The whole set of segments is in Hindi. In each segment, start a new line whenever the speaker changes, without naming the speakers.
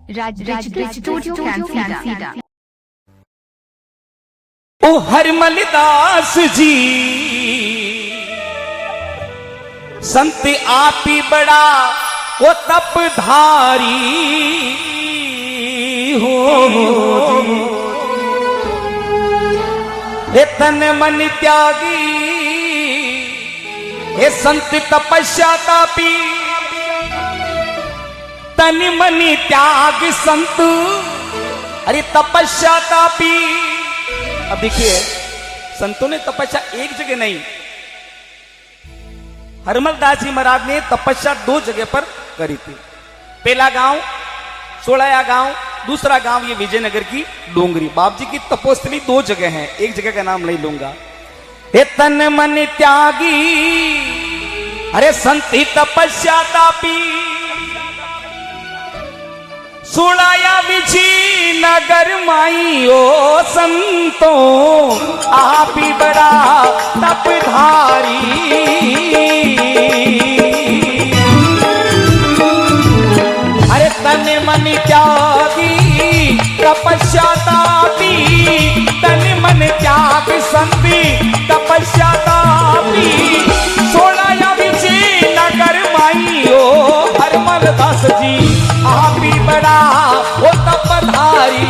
स्टूडियो कैंसीडा।
ओ हरमलदास जी संत आपी बड़ा ओ तपधारी हो हे तन मन त्यागी हे संत तपस्या तापी तन मन त्याग संत अरे तपस्या तापी। अब देखिए संतों ने तपस्या एक जगह नहीं, हरमलदास जी महाराज ने तपस्या दो जगह पर करी थी। पहला गांव सोड़ाया गांव, दूसरा गांव ये विजयनगर की डोंगरी। बाप जी की तपोस्थली दो जगह हैं, एक जगह का नाम नहीं लूंगा। हे तन मन त्यागी अरे संति तपस्या तापी सुड़ाया विजी नगर माई ओ संतो आप ही बड़ा तपधारी। अरे तन मन त्यागी तपस्या तापी तन मन त्याग संति तपस्या तापी सुड़ाया विजी नगर माई ओ हरमलदास जी आप ही बड़ा वो तपधारी।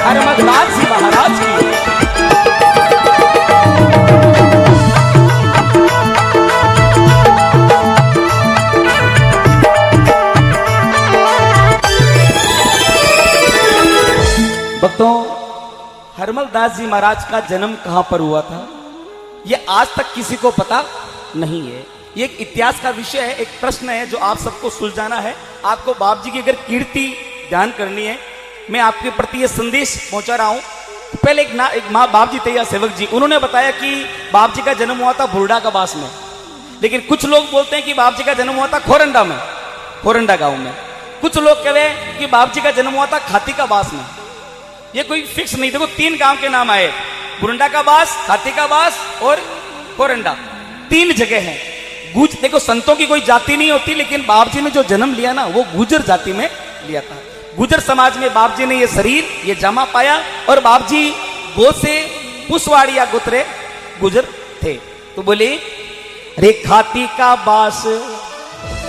हरमलदास जी महाराज की भक्तों, हरमलदास जी महाराज का जन्म कहां पर हुआ था यह आज तक किसी को पता नहीं है। ये एक इतिहास का विषय है, एक प्रश्न है जो आप सबको सुलझाना है। आपको बाप जी की अगर कीर्ति ध्यान करनी है, मैं आपके प्रति ये संदेश पहुंचा रहा हूं। पहले एक माँ बाप जी तैया सेवक जी, उन्होंने बताया कि बाप जी का जन्म हुआ था भुरडा का बास में, लेकिन कुछ लोग बोलते हैं कि बाप जी का जन्म हुआ था खोरंडा में, खोरंडा गांव में। कुछ लोग कह रहे हैं कि बाप जी का जन्म हुआ था खाती का बास में। ये कोई फिक्स नहीं। देखो तीन गांव के नाम आए, भुरंडा का बास, खाती का बास और खोरंडा, तीन जगह है। गुज देखो संतों की कोई जाति नहीं होती, लेकिन बाप जी ने जो जन्म लिया ना वो गुजर जाति में लिया था। गुजर समाज में बाप जी ने ये शरीर ये जमा पाया और बाप जी गो से पुसवाड़िया गुतरे गुजर थे। तो बोले अरे खाती का बास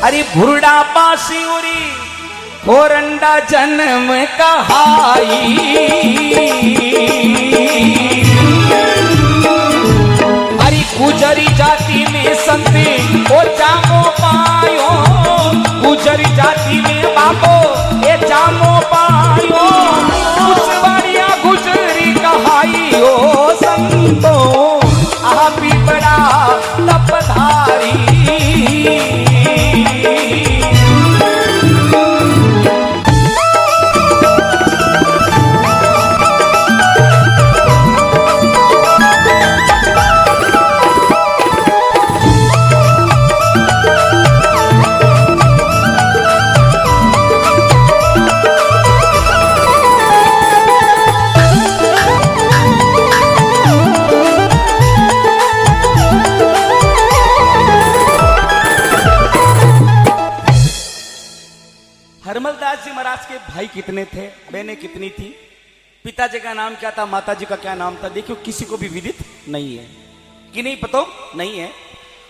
अरे भुरडा बासी उरी खोरंडा जन्म कहाई। अरे गुजरी जाति में संते ओ जामो पायो, गुजरी जाति में बापो ए जामो पायो पुसवाड़िया गुजरी कहाई ओ संतो आप ही बड़ा तपधारी। हरमलदास जी महाराज के भाई कितने थे, बहनें कितनी थी, पिताजी का नाम क्या था, माताजी का क्या नाम था, देखियो किसी को भी विदित नहीं है कि नहीं पता नहीं है।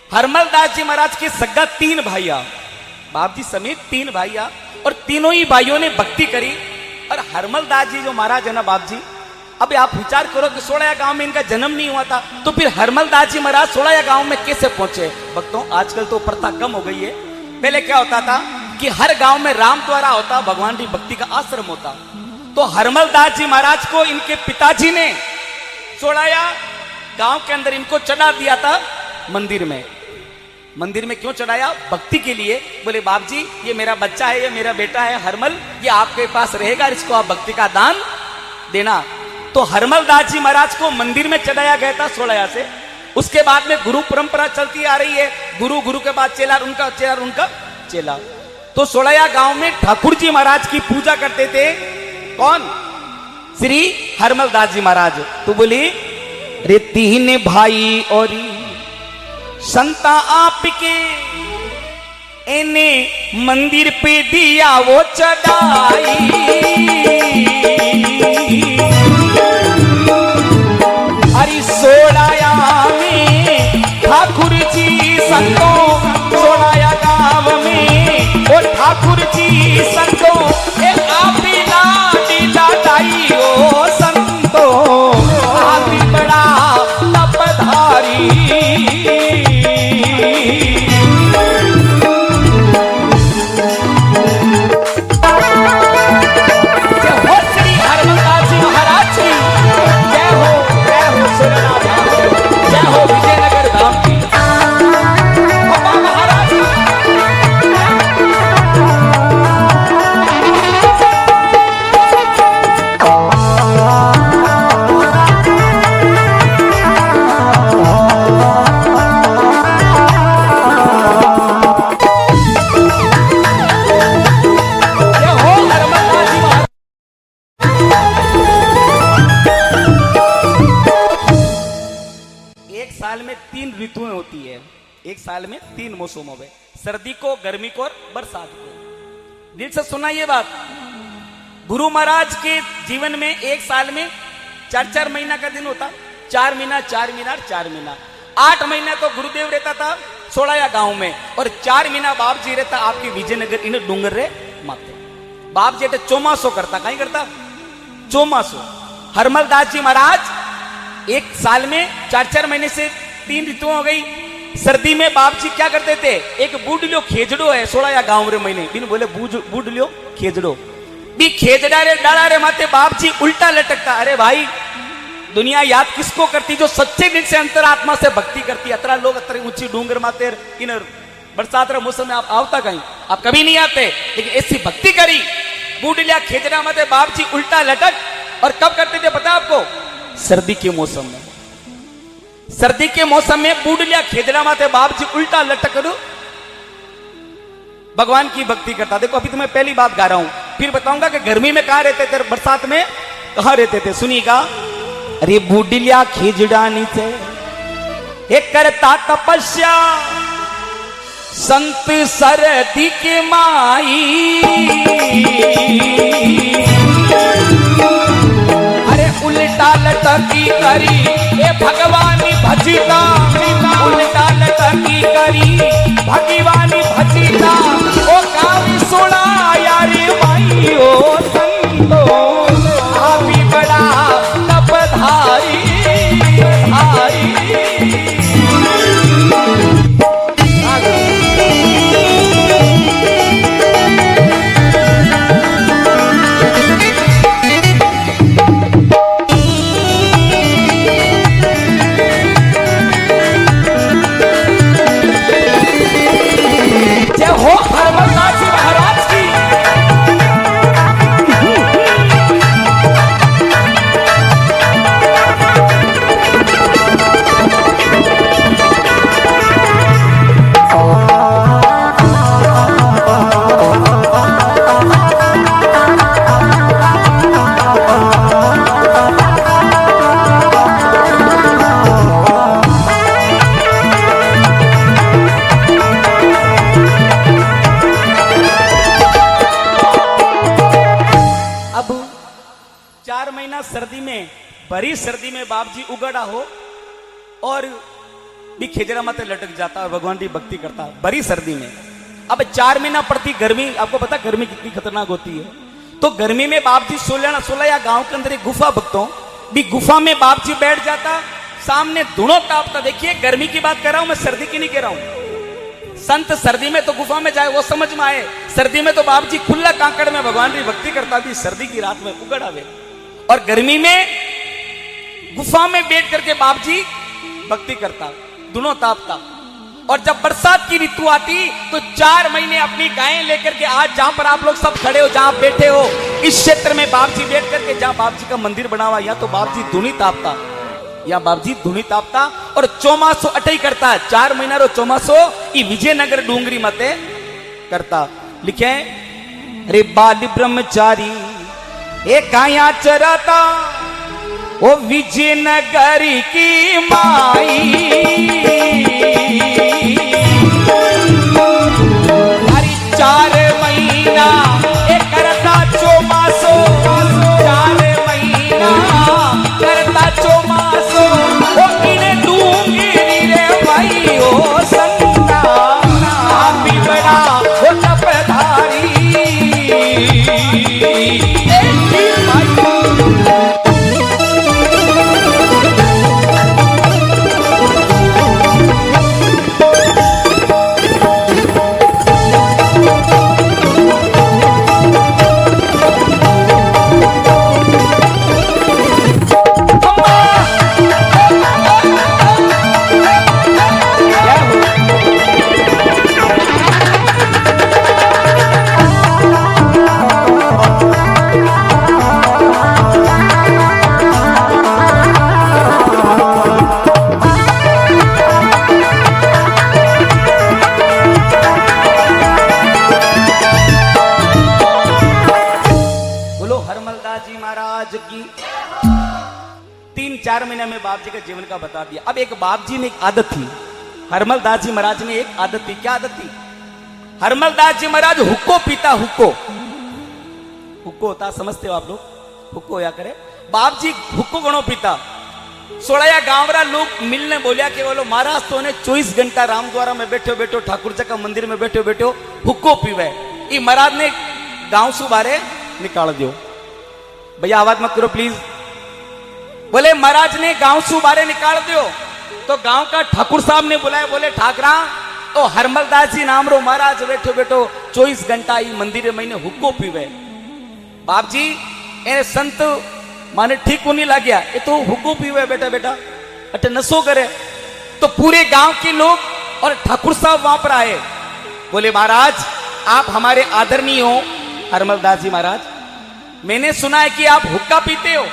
हरमलदास जी महाराज के सगा तीन भाइया, बाप जी समेत तीन भाइया, और तीनों ही भाइयों ने भक्ति करी। और हरमलदास जी जो महाराज है ना बाप जी, अब आप विचार करो कि सोड़ाया गांव में इनका जन्म नहीं हुआ था, तो फिर हरमलदास जी महाराज सोड़ाया गांव में कैसे पहुंचे। भक्तों आजकल तो प्रथा कम हो गई है, पहले क्या होता था कि हर गांव में राम द्वारा होता, भगवान की भक्ति का आश्रम होता। तो हरमलदास जी महाराज को इनके पिताजी ने सोड़ाया गांव के अंदर इनको चढ़ा दिया था मंदिर में। मंदिर में क्यों चढ़ाया? भक्ति के लिए। बोले बाप जी ये मेरा बच्चा है, ये मेरा बेटा है हरमल, ये आपके पास रहेगा, इसको आप भक्ति का दान देना। तो हरमल दास जी महाराज को मंदिर में चढ़ाया गया था सोलया से। उसके बाद में गुरु परंपरा चलती आ रही है, गुरु के बाद चेला, उनका चेला। तो सोलया गांव में ठाकुर जी महाराज की पूजा करते थे। कौन? श्री हरमल दास जी महाराज। तो बोली रे तीन भाई और संता आपके, इन्हें मंदिर पे दिया वो चढ़ाई। अरे सोलया में ठाकुर जी संतों, सोलया गांव में वो ठाकुर जी संतों, आप लाडाई ओ संतों, आप बड़ा तपधारी। एक साल में 3 मौसम हो गए, सर्दी को, गर्मी को और बरसात को। दिल से सुना ये बात। गुरु महाराज के जीवन में एक साल में 4 महीना का दिन होता, 4 महीना 4 महीना 4 महीना। 8 महीना तो गुरुदेव रहता था सोलया गांव में, और 4 महीना बाप जी रहता आपके विजयनगर इन डूंगर रे माते। बाप जी चौमासो करता, कहीं करता चौमासो। हरमल दास जी महाराज एक साल में 4 महीने से 3 ऋतु हो गई। सर्दी में बाप जी क्या करते थे? एक बूढ़ खेजड़ो है सोलया गांव रे महीने, बिन बोले बूढ़ लियो खेजड़ो भी खेजड़ा रे डाला रे माते बाप जी उल्टा लटकता। अरे भाई दुनिया याद किसको करती? जो सच्चे दिल से अंतरात्मा से भक्ति करती। अतरा लोग अतरे ऊंची डूंगर माते इन बरसात रे मौसम में आप आवता कहीं? आप कभी नहीं आते। लेकिन ऐसी भक्ति करी बूढ़ लिया खेजड़ा माते बाप जी उल्टा लटक। और कब करते थे पता आपको? सर्दी के मौसम में। सर्दी के मौसम में बूढ़ लिया खेजड़ा माते बाप जी उल्टा लटक भगवान की भक्ति करता। देखो अभी तो मैं पहली बात गा रहा हूं, फिर बताऊंगा कि गर्मी में कहां रहते थे, बरसात में कहां रहते थे। सुनिएगा। अरे बूढ़ लिया खेजड़ा नीचे एक करता तपस्या, संत सरदी के माई। अरे उल्टा लटकी करी ए भगवानी भजिता, उल्टा लटकी करी भगवानी भजिता। ओ कावी सुना यारे भाई ओ संतो, आप भी बड़ा तपधारी धारी। सर्दी में, भरी सर्दी में बाप जी उगड़ा हो और भी खेजड़ा माते लटक जाता है, भगवान की भक्ति करता है भरी सर्दी में। अब 4 महीना पड़ती गर्मी, आपको पता गर्मी कितनी खतरनाक होती है। तो गर्मी में बाप जी सोलया गांव के अंदर एक गुफा भक्तों भी गुफा में बाप जी बैठ जाता, सामने धुनो तापता। देखिए गर्मी की बात कर रहा हूं मैं, सर्दी की नहीं कह रहा हूं। संत सर्दी में तो गुफा में जाए वो समझ में आए, सर्दी में तो बाप जी खुला कांकड़ में भगवान की भक्ति करता भी सर्दी की रात में उगड़ आवे। और गर्मी में गुफा में बैठ करके बाप जी भक्ति करता, दोनों तापता। और जब बरसात की ऋतु आती तो 4 महीने अपनी गायें लेकर के, आज जहां पर आप लोग सब खड़े हो, जहां बैठे हो, इस क्षेत्र में बाप जी बैठ करके, जहां बाप जी का मंदिर बना हुआ, या तो बाप जी धुनी तापता, या बाप जी धुनी तापता और चौमासो अटई करता है, 4 महीना रो चौमासो ई विजयनगर डूंगरी मते करता। लिखे, अरे बाल ब्रह्मचारी एक गाया चराता ओ विजयनगर की माई, अरे 4 महीना एक करता चौमासो, 4 महीना करता चौमासो, ओ किने डूंगरी रे भाई ओ संता, आप भी बड़ा ओ तपधारी। जी महाराज की 3-4 महीने में बाप जी के जीवन का बता दिया। अब एक बाप जी में एक आदत थी, हरमल दास जी महाराज में एक आदत थी। क्या आदत थी? हरमल दास जी महाराज हुक्को पीता, हुक्को होता, समझते हो आप लोग? हुक्को या करे बाप जी हुक्को गणो पीता। सोड़ाया गांवरा लोग मिलने बोलिया कि बोलो महाराज तो ने 24 घंटा राम द्वारा में बैठो बैठो, ठाकुर जी का मंदिर में बैठो बैठो हुक्को पीवे। ये महाराज ने गांव सु बारे निकाल दियो। भैया आवाज मत करो प्लीज। बोले महाराज ने गांव सु बारे निकाल दियो तो गांव का ठाकुर साहब ने बुलाया, बोले ठाकरा ओ हरमल दास जी नाम रो महाराज बैठो बैठो 24 घंटा ये मंदिर में मैंने हुक्को पीवे। बाप जी ए संत माने ठीक को नहीं लग गया, ये तो हुक्को पीवे बेटा बेटा, अटे नशो करे। तो पूरे गांव के लोग और ठाकुर साहब वहां पर आए, बोले महाराज आप हमारे आदरणीय हो हरमल दास जी महाराज, मैंने सुना है कि आप हुक्का पीते हो,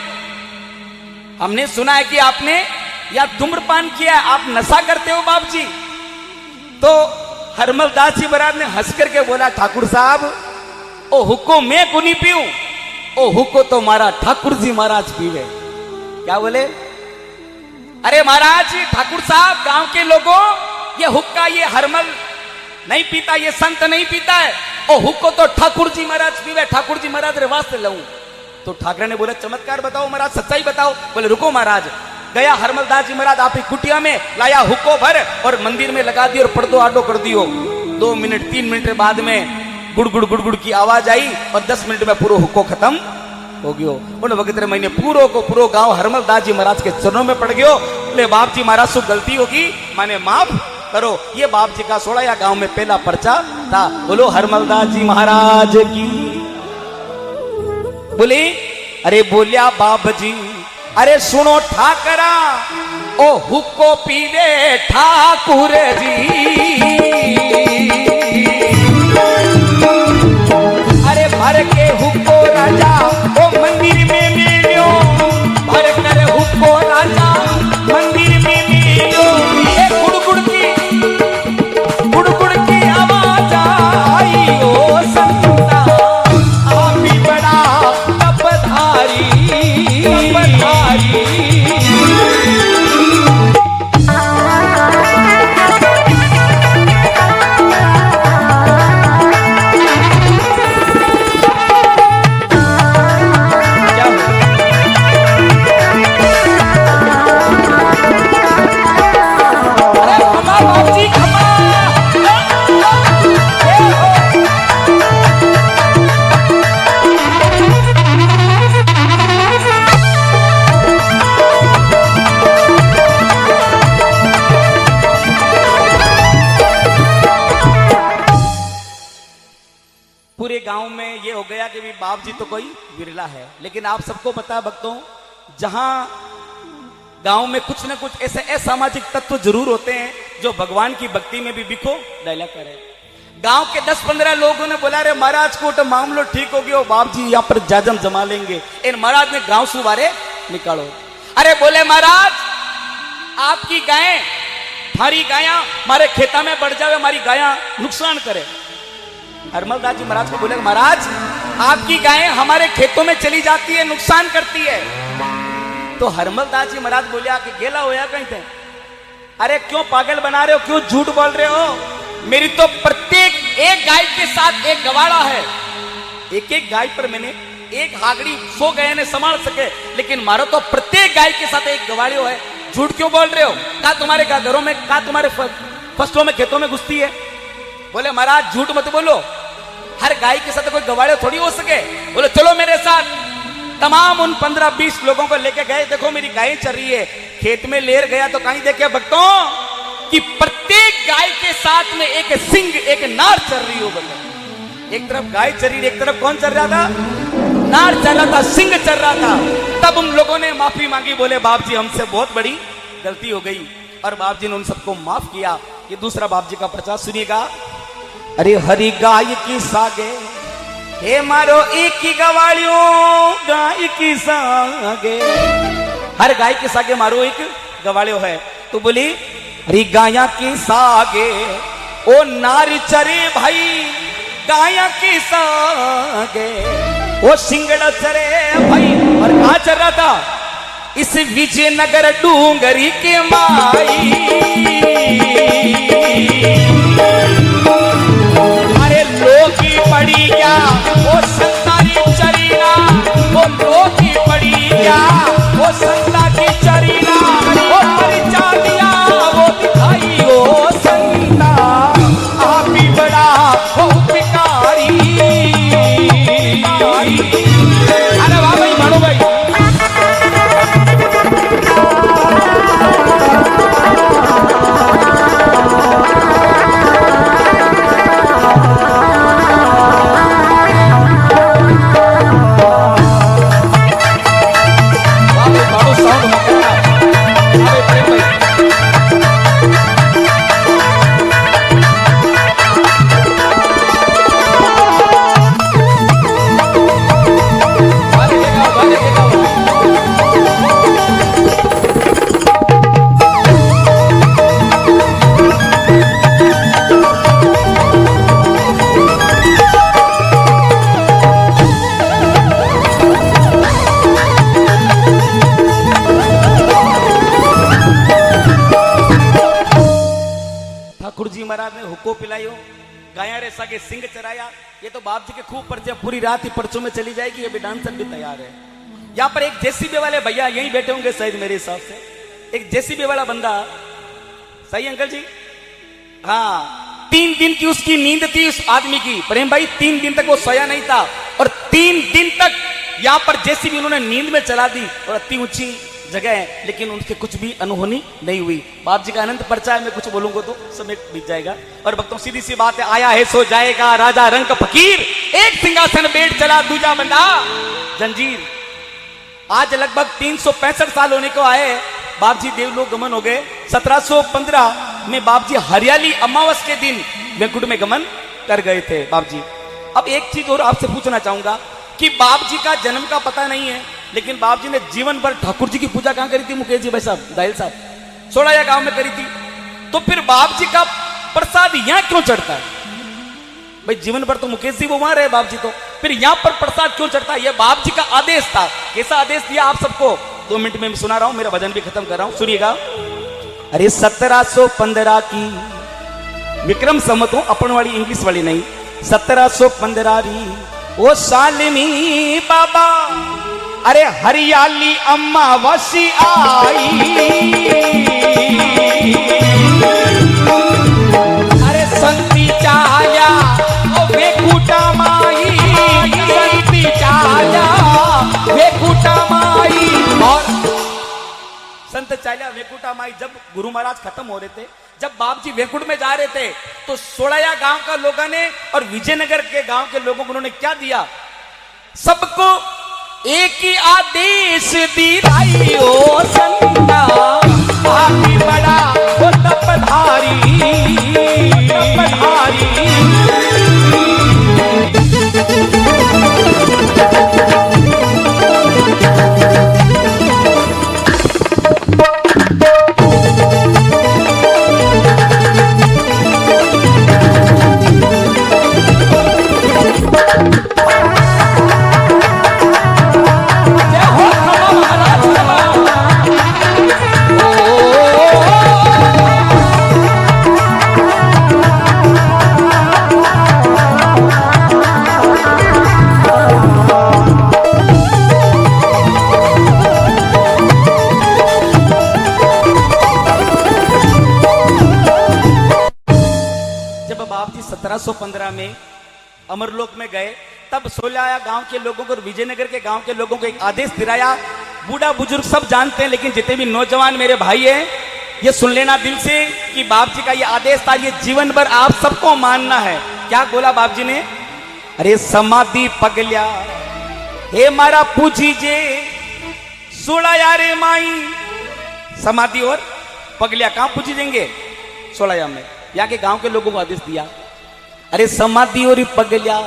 हमने सुना है कि आपने या धूम्रपान किया है, आप नशा करते हो बाप जी। तो हरमल दास जी महाराज ने हंस करके बोला ठाकुर साहब ओ हुक्को मैं को नहीं पीऊं, ओ हुक्को तो मारा ठाकुर जी महाराज पीवे। क्या बोले? अरे महाराज ठाकुर साहब गांव के लोगों ये हुक्का ये हरमल नहीं पीता, ये संत नहीं पीता है, ओ हुक्को तो ठाकुर जी महाराज पीवे, ठाकुर जी महाराज रे वास्ते लाऊं। तो ठाकरे ने बोला चमत्कार बताओ महाराज, सच्चाई बताओ। बोले रुको महाराज। गया हरमल दास जी महाराज आप ही कुटिया में लाया हुक्को भर और मंदिर में लगा दियो और पर्दो आडो कर दियो। 2 मिनट 3 मिनट बाद में गुड़गुड़ गुड़गुड़ की आवाज आई और 10 मिनट में पूरा हुक्को खत्म हो गयो। उन वक्त महीने पूरो को पूरो गांव हरमल दास जी महाराज के चरणों में पड़ गयो। बोले बाप जी महाराज से गलती होगी माने माफ करो। ये बाप जी का सोड़ाया गांव में पहला पर्चा था। बोलो हरमल दास जी महाराज की। बोले अरे बोलिया बाप जी अरे सुनो ठाकरा ओ हुक्को पीवे ठाकुर जी, अरे भर के हुक्को राजा ओ मंदिर में मिलियो, भर कर हुक्को राजा मंदिर में मिलियो। ये गुड़ की आवाज आई ओ संता, आप भी बड़ा तपधारी। पूरे गांव में ये हो गया कि भी बाप जी तो कोई विरला है। लेकिन आप सबको पता है भक्तों, जहां गांव में कुछ न कुछ ऐसे असामाजिक तत्व जरूर होते हैं जो भगवान की भक्ति में भी बिको डायलॉग करे। गांव के 10-15 लोगों ने बोला रे महाराज को तो मामलो ठीक हो गयो, बाप जी यहाँ पर जाजम जमा लेंगे। इन महाराज ने गांव से बारे निकालो। अरे बोले महाराज आपकी गायें, थारी गाया हमारे खेता में बढ़ जावे, हमारी गाया नुकसान करे। हरमलदास जी महाराज को बोले महाराज आपकी गायें हमारे खेतों में चली जाती है, नुकसान करती है। तो हरमलदास जी महाराज बोलिया कि गेला होया कहीं थे, अरे क्यों पागल बना रहे हो, क्यों झूठ बोल रहे हो, मेरी तो प्रत्येक एक गाय के साथ एक गवाड़ा है, एक एक गाय पर मैंने एक हागड़ी 100 गाय ने संभाल सके, लेकिन मारो तो प्रत्येक गाय के साथ एक गवाड़ियो है। झूठ क्यों बोल रहे हो, कहा तुम्हारे घरों में, कहा तुम्हारे फसलों में खेतों में घुसती है। बोले महाराज झूठ मत बोलो, हर गाय के साथ कोई गवाड़ियो थोड़ी हो सके। बोले चलो मेरे साथ। तमाम उन 15-20 लोगों को लेके गए। देखो मेरी गाय चल रही है, खेत में लेर गया तो कहीं देखे भक्तों कि प्रत्येक गाय के साथ में एक सिंह एक नार चल रही हो। बोले एक तरफ गाय चल रही, एक तरफ कौन चल रहा था, नार चल रहा था, सिंह चल रहा था। तब उन लोगों ने माफी मांगी, बोले बाप जी हमसे बहुत बड़ी गलती हो गई, और बाप जी ने उन सबको माफ किया। ये दूसरा बाप जी का प्रचार सुनिएगा। अरे हरी गाय की सागे हे मारो एक की गवाड़ियों, गाय की सागे, हर गाय के सागे मारो एक गवाड़ियों है। तो बोली अरे गाया की सागे ओ नार चरे भाई, गाया की सागे ओ सिंगड़ा चरे भाई। और कहां चल रहा था, इस विजयनगर डूंगरी के माई। अरे लोकी पड़ी क्या वो संता की चरीना, वो लोकी पड़ी क्या वो संता की चरीना, वो परिचा दिया वो दिखाई वो संता, आप ही बड़ा वो भिखारी। अरे वाह भाई मानो भाई। महाराज ने हुक्को पिलायो, गाया रे सगे सिंह चराया। ये तो बाप जी के खूब पर्चे, पूरी रात ही पर्चों में चली जाएगी। ये भी डांसर भी तैयार है। यहाँ पर एक जेसीबी वाले भैया यहीं बैठे होंगे शायद मेरे हिसाब से, एक जेसीबी वाला बंदा, सही अंकल जी? हाँ, 3 दिन की उसकी नींद थी उस आदमी की। प्रेम भाई 3 दिन तक वो सोया नहीं था, और 3 दिन तक यहाँ पर जेसीबी उन्होंने नींद में चला दी, और अति ऊंची जगह है, लेकिन उनके कुछ भी अनहोनी नहीं हुई। बाप जी का अनंत पर्चा है, मैं कुछ बोलूंगा तो समय बीत जाएगा। और भक्तों सीधी सी बात है, आया है सो जाएगा राजा रंग फकीर, एक सिंहासन बैठ चला दूजा बंदा जंजीर। आज लगभग 365 साल होने को आए, बाप जी देवलोक गमन हो गए। 1715 में बाप जी हरियाली अमावस के दिन वैकुंठ में गमन कर गए थे बाप जी। अब एक चीज और आपसे पूछना चाहूंगा कि बाप जी का जन्म का पता नहीं है, लेकिन बाप जी ने जीवन भर ठाकुर जी की पूजा कहां करी थी मुकेश जी भाई साहब, दाहिल साहब? सोड़ाया गांव में करी थी। तो फिर बाप जी का प्रसाद यहां क्यों चढ़ता है भाई? जीवन भर तो मुकेश जी वो वहां रहे बाप जी, तो फिर यहां पर प्रसाद क्यों चढ़ता है? यह बाप जी का आदेश था। कैसा आदेश दिया आप सबको 2 मिनट में सुना रहा हूं, मेरा भजन भी खत्म कर रहा हूं, सुनिएगा। अरे 1715 की विक्रम संवत हूं, अपन वाली इंग्लिश वाली नहीं, 1715 री ओ सालमी बाबा, अरे हरियाली अमावसी आई, अरे संती चाया ओ वेकुटा माई, संती चाया वेकुटा माई। और संत चाल्या वेकुटा माई जब गुरु महाराज खत्म हो रहे थे, जब बाप जी वैकुंठ में जा रहे थे, तो सोड़ाया गांव का लोगों ने और विजयनगर के गांव के लोगों को उन्होंने क्या दिया? सबको एक ही आदेश दिलाई ओ संता, आप ही बड़ा ओ तपधारी। में अमरलोक में गए, तब सोलाया गांव के लोगों को और विजयनगर के गांव के लोगों को एक आदेश दिलाया। बूढ़ा बुजुर्ग सब जानते हैं, लेकिन जितने भी नौजवान मेरे भाई हैं ये सुन लेना दिल से कि बाप जी का ये आदेश था, ये जीवन भर आप सबको मानना है। क्या बोला बाप जी ने? अरे समाधि पगल्या हे मारा पूछी जे सोलाया रे माई। समाधि और पगल्या कहां पूछी देंगे? सोलाया में। यहाँ के गांव के लोगों को आदेश दिया, अरे समाधि और पगल्या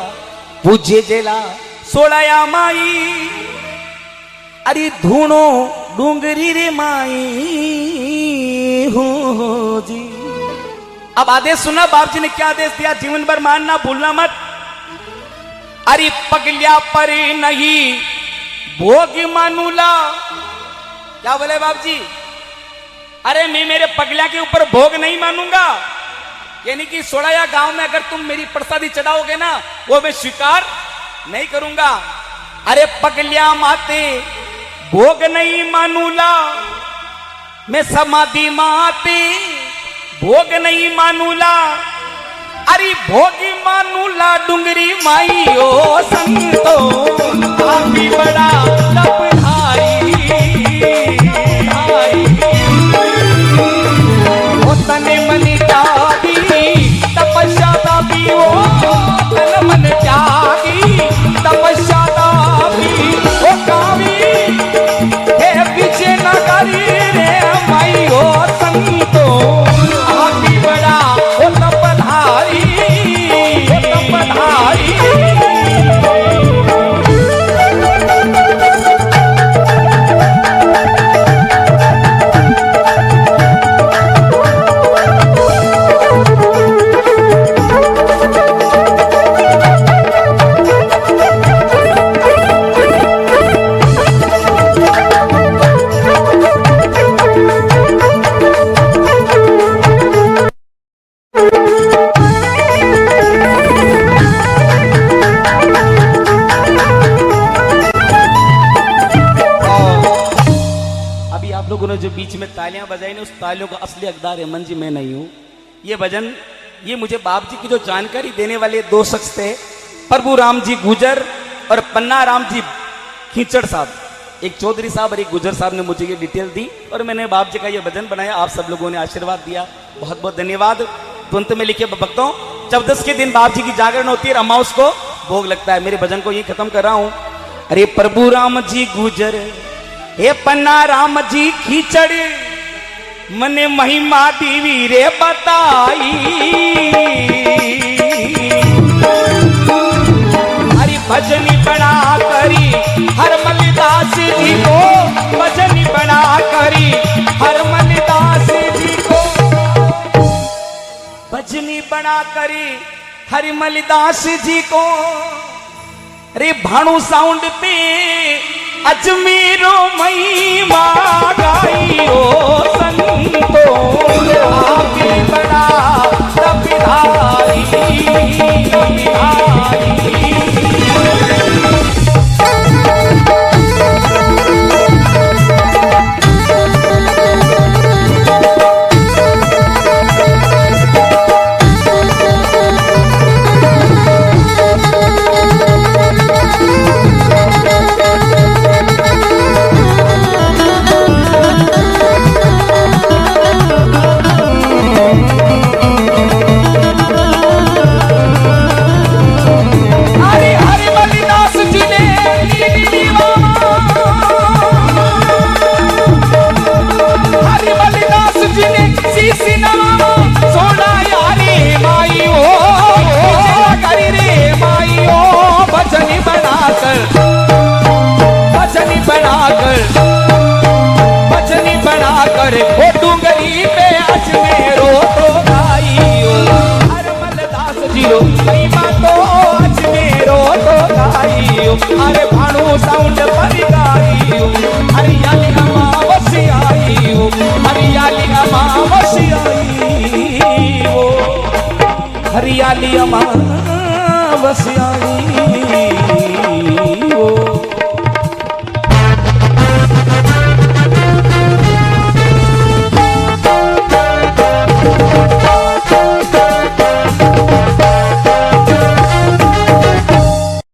पूछे जेला सोलाया माई, अरे धूणो डूंगरी रे माई हो जी। अब आदेश सुना बाप जी ने क्या आदेश दिया? जीवन भर मानना भूलना मत। अरे पगल्या पर नहीं भोग मानूला। क्या बोले बाप जी? अरे मैं मेरे पगल्या के ऊपर भोग नहीं मानूंगा, यानी कि सोलाया गांव में अगर तुम मेरी प्रसादी चढ़ाओगे ना वो मैं स्वीकार नहीं करूंगा। अरे पगल्या माते भोग नहीं मानूला, मैं समाधि माते भोग नहीं मानूला। अरे भोगी मानूला डूंगरी माई ओ संतो आप भी बड़ा तपधारी तने मन त्यागी तपस्या दाबी ओ तन मन त्यागी तपस्या दाबी ओ कावी हे पीछे न करी रे माई ओ संतो आप भी बड़ा ओ तपधारी ओ तपधारी। जो बीच में तालियां बजाई ने उस तालियों का असली हकदार हेमन जी मैं नहीं हूं। ये भजन ये मुझे बाप जी की जो जानकारी देने वाले दो शख्स थे, प्रभु राम जी गुजर और पन्ना राम जी खींचड़ साहब, एक चौधरी साहब और एक गुजर साहब ने मुझे ये डिटेल दी और मैंने बाप जी का ये भजन बनाया। आप सब लोगों ने आशीर्वाद दिया, बहुत बहुत धन्यवाद। तुरंत में लिखे भक्तों, 14 के दिन बाप जी की जागरण होती है, अमावस को भोग लगता है। मेरे भजन को ये खत्म कर रहा हूं। अरे प्रभु राम जी गुजर हे पन्ना राम जी खींचड़, मने महिमा दीवी रे बताई। हरि भजनी बना करी हरमलदास जी को, भजनी बना करी हरमलदास जी को, भजनी बना करी हरमलदास जी को। अरे भानु साउंड पे अजमेरो महिमा गाई ओ संतो आप बड़ा तपधारी अरे भानु साउंड पर गाई हरियाली अमावस आई हो, हरियाली अमावस आई हो, हरियाली अमावस आई।